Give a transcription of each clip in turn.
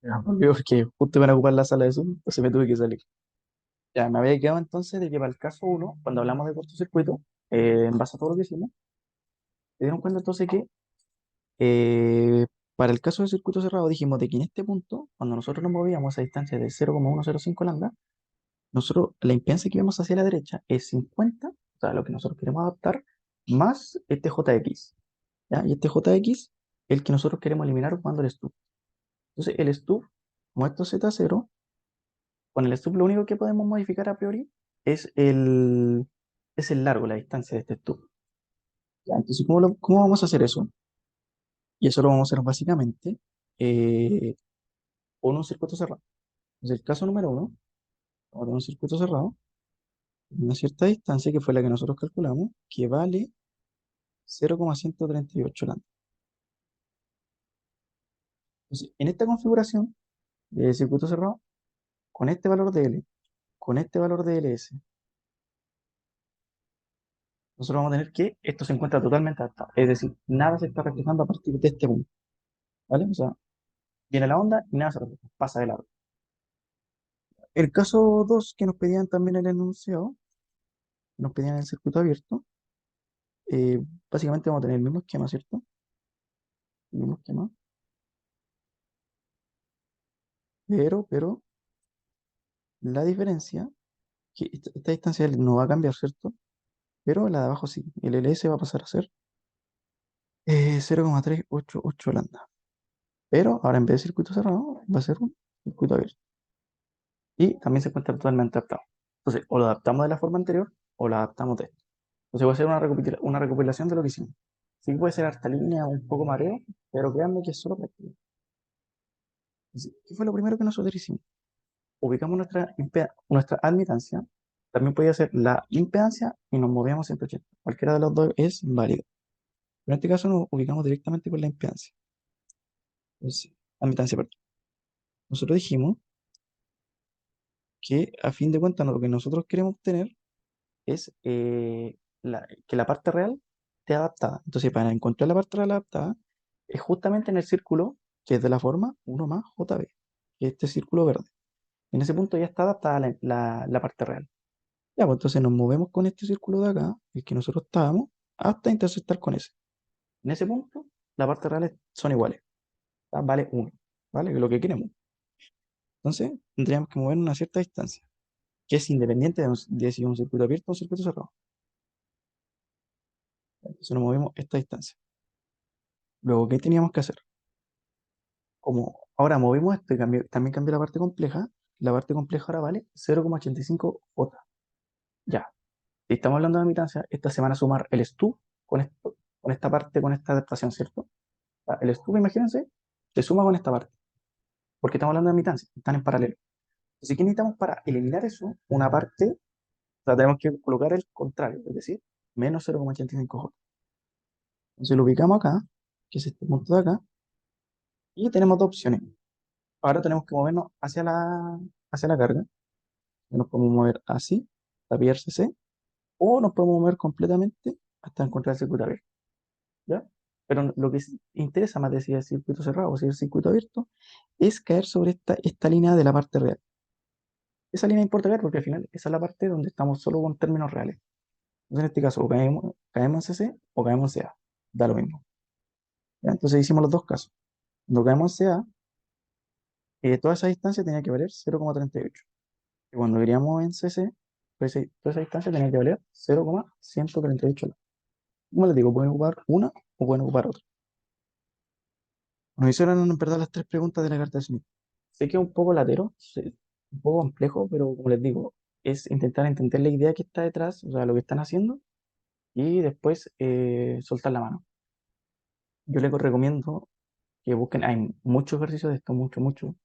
Ya, volvió porque justo iban a ocupar la sala de Zoom, entonces me tuve que salir. Ya, me había quedado entonces de que para el caso uno cuando hablamos de cortocircuito, en base a todo lo que hicimos, se dieron cuenta entonces que eh, para el caso del circuito cerrado dijimos de que en este punto, cuando nosotros nos movíamos a distancia de 0,105 lambda, nosotros la impedancia que vemos hacia la derecha es 50, o sea, lo que nosotros queremos adaptar, más este JX, ¿ya? Y este JX es el que nosotros queremos eliminar cuando el stub. Entonces, el stub, como esto es Z0, con el stub lo único que podemos modificar a priori es el largo, la distancia de este stub. ¿Ya? Entonces, ¿cómo vamos a hacer eso? Y eso lo vamos a hacer básicamente eh, con un circuito cerrado. Entonces, el caso número uno, vamos a tener un circuito cerrado, una cierta distancia que fue la que nosotros calculamos, que vale 0,138 lambda. Entonces, en esta configuración de circuito cerrado, con este valor de L, con este valor de LS, nosotros vamos a tener que esto se encuentra totalmente adaptado. Es decir, nada se está reflejando a partir de este punto. ¿Vale? O sea, viene la onda y nada se refleja, pasa de largo. El caso 2 que nos pedían también el enunciado, nos pedían el circuito abierto, eh, básicamente vamos a tener el mismo esquema, ¿cierto? El mismo esquema, pero la diferencia, que esta distancia no va a cambiar, ¿cierto? Pero la de abajo sí, el LS va a pasar a ser 0,388 lambda. Pero ahora en vez de circuito cerrado, va a ser un circuito abierto. Y también se encuentra totalmente adaptado. Entonces, o lo adaptamos de la forma anterior o lo adaptamos de esto. Entonces voy a hacer una recopilación de lo que hicimos. Sí que puede ser harta línea, un poco mareo, pero créanme que es solo práctica. Entonces, ¿qué fue lo primero que nosotros hicimos? Ubicamos nuestra admitancia, también podía ser la impedancia y nos movíamos 180. Cualquiera de los dos es válido. Pero en este caso nos ubicamos directamente con la impedancia. Entonces, admitancia, perdón. Nosotros dijimos que a fin de cuentas lo que nosotros queremos obtener es que la parte real esté adaptada. Entonces, para encontrar la parte real adaptada, es justamente en el círculo que es de la forma 1 más JB, que es este círculo verde. En ese punto ya está adaptada la parte real. Ya, pues entonces nos movemos con este círculo de acá, el que nosotros estábamos, hasta intersectar con ese. En ese punto, las partes reales son iguales. Vale 1, ¿vale? Que es lo que queremos. Entonces, tendríamos que mover una cierta distancia, que es independiente de si es un circuito abierto o un circuito cerrado. Entonces nos movemos esta distancia. Luego, ¿qué teníamos que hacer? Como ahora movimos esto y también cambió la parte compleja ahora vale 0,85 J. Ya, si estamos hablando de admitancia, esta se van a sumar el stub con esta parte, con esta adaptación, ¿cierto? El stub, imagínense, se suma con esta parte, porque estamos hablando de admitancia, están en paralelo. Así que necesitamos para eliminar eso, una parte, o sea, tenemos que colocar el contrario, es decir, menos 0,85 J. Entonces lo ubicamos acá, que es este punto de acá, y tenemos dos opciones. Ahora tenemos que movernos hacia la carga. Nos podemos mover así, hasta pillar CC, o nos podemos mover completamente hasta encontrar el circuito abierto. ¿Ya? Pero lo que interesa más de si el circuito cerrado o si el circuito abierto es caer sobre esta línea de la parte real. Esa línea importa caer porque al final esa es la parte donde estamos solo con términos reales. Entonces en este caso o caemos en CC o caemos en CA. Da lo mismo. ¿Ya? Entonces hicimos los dos casos. Cuando caemos en CA, toda esa distancia tenía que valer 0,38. Y cuando queríamos en CC, pues toda esa distancia tenía que valer 0,138. Como les digo, pueden ocupar una o pueden ocupar otra. Nos hicieron en verdad las tres preguntas de la carta de Smith. Sé que es un poco latero, sí, un poco complejo, pero como les digo, es intentar entender la idea que está detrás, o sea, lo que están haciendo, y después soltar la mano. Yo les recomiendo que busquen, hay muchos ejercicios de esto, mucho,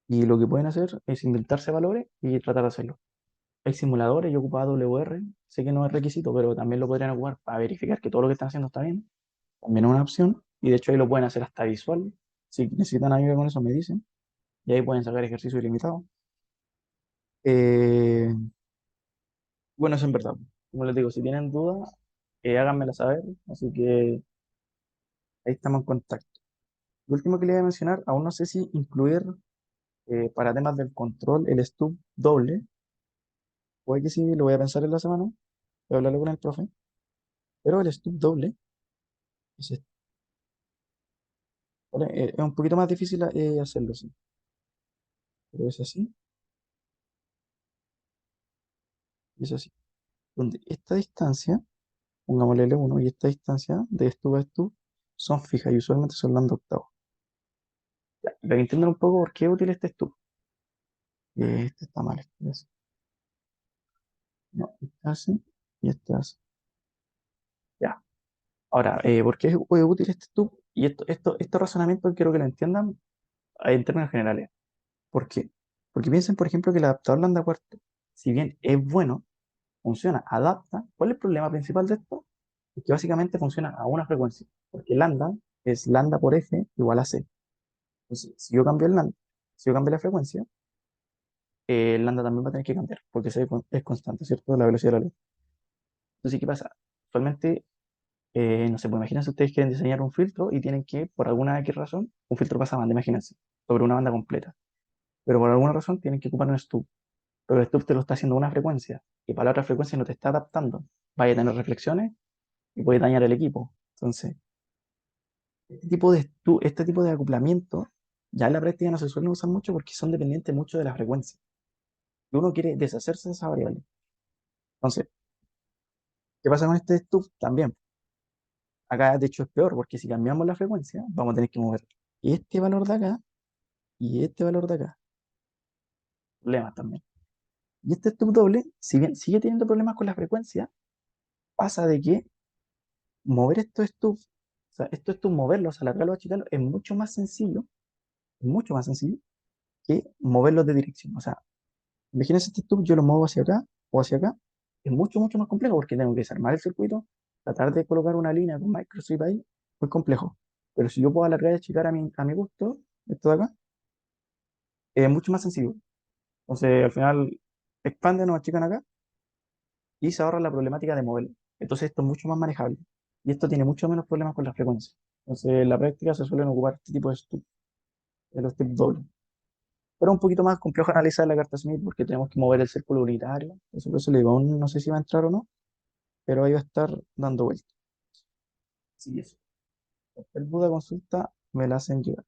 y lo que pueden hacer es inventarse valores y tratar de hacerlo. Hay simuladores, yo ocupaba WR, sé que no es requisito, pero también lo podrían ocupar para verificar que todo lo que están haciendo está bien. También es una opción, y de hecho ahí lo pueden hacer hasta visual. Si necesitan ayuda con eso, me dicen, y ahí pueden sacar ejercicio ilimitado. Eh, bueno, eso en verdad. Como les digo, si tienen dudas, háganmela saber, así que ahí estamos en contacto. Lo último que le voy a mencionar, aún no sé si incluir para temas del control el stub doble. Puede que sí, lo voy a pensar en la semana, voy a hablarlo con el profe. Pero el stub doble es, ¿vale? Es un poquito más difícil hacerlo, sí. Pero es así, y es así. Donde esta distancia, pongámosle L1, y esta distancia de stub a stub son fijas y usualmente son lambda octavos. Ya, para que entiendan un poco por qué es útil este stub. Este está mal, este es. No, este así y este así. Ya. Ahora, ¿por qué es útil este stub? Y estos razonamientos quiero que lo entiendan en términos generales. ¿Por qué? Porque piensen, por ejemplo, que el adaptador lambda cuarto, si bien es bueno, funciona, adapta. ¿Cuál es el problema principal de esto? Es que básicamente funciona a una frecuencia, porque lambda es lambda por f igual a c. Entonces, si yo cambio el lambda, si yo cambio la frecuencia, el lambda también va a tener que cambiar, porque c es constante, ¿cierto? La velocidad de la luz. Entonces, ¿qué pasa? Actualmente, no sé, pues imagínense ustedes quieren diseñar un filtro y tienen que, por alguna X razón, un filtro pasa banda, imagínense, sobre una banda completa. Pero por alguna razón tienen que ocupar un stub. Pero el stub te lo está haciendo a una frecuencia y para la otra frecuencia no te está adaptando. Vaya a tener reflexiones y puede dañar el equipo. Entonces, este tipo de acoplamiento ya en la práctica no se suelen usar mucho porque son dependientes mucho de la frecuencia. Y uno quiere deshacerse de esa variable. Entonces, ¿qué pasa con este stub? También, acá de hecho es peor porque si cambiamos la frecuencia, vamos a tener que mover este valor de acá y este valor de acá. Problemas también. Y este stub doble, si bien sigue teniendo problemas con la frecuencia, pasa de que mover estos stubs, o sea, estos stubs, moverlos, alargarlos, achicarlos, es mucho más sencillo que moverlos de dirección. O sea, imagínense este tube, yo lo muevo hacia acá o hacia acá. Es mucho, mucho más complejo porque tengo que desarmar el circuito, tratar de colocar una línea con microstrip ahí, muy complejo. Pero si yo puedo alargar y achicar a mi gusto, esto de acá, es mucho más sencillo. Entonces, al final, expanden o achican acá y se ahorra la problemática de moverlo. Entonces, esto es mucho más manejable. Y esto tiene mucho menos problemas con la frecuencia. Entonces, en la práctica se suelen ocupar este tipo de stub, de los stub dobles. Pero un poquito más complejo analizar la carta Smith porque tenemos que mover el círculo unitario. Eso por eso le digo, aún no sé si va a entrar o no, pero ahí va a estar dando vueltas. Sí, eso. El Buda consulta me la hacen llegar.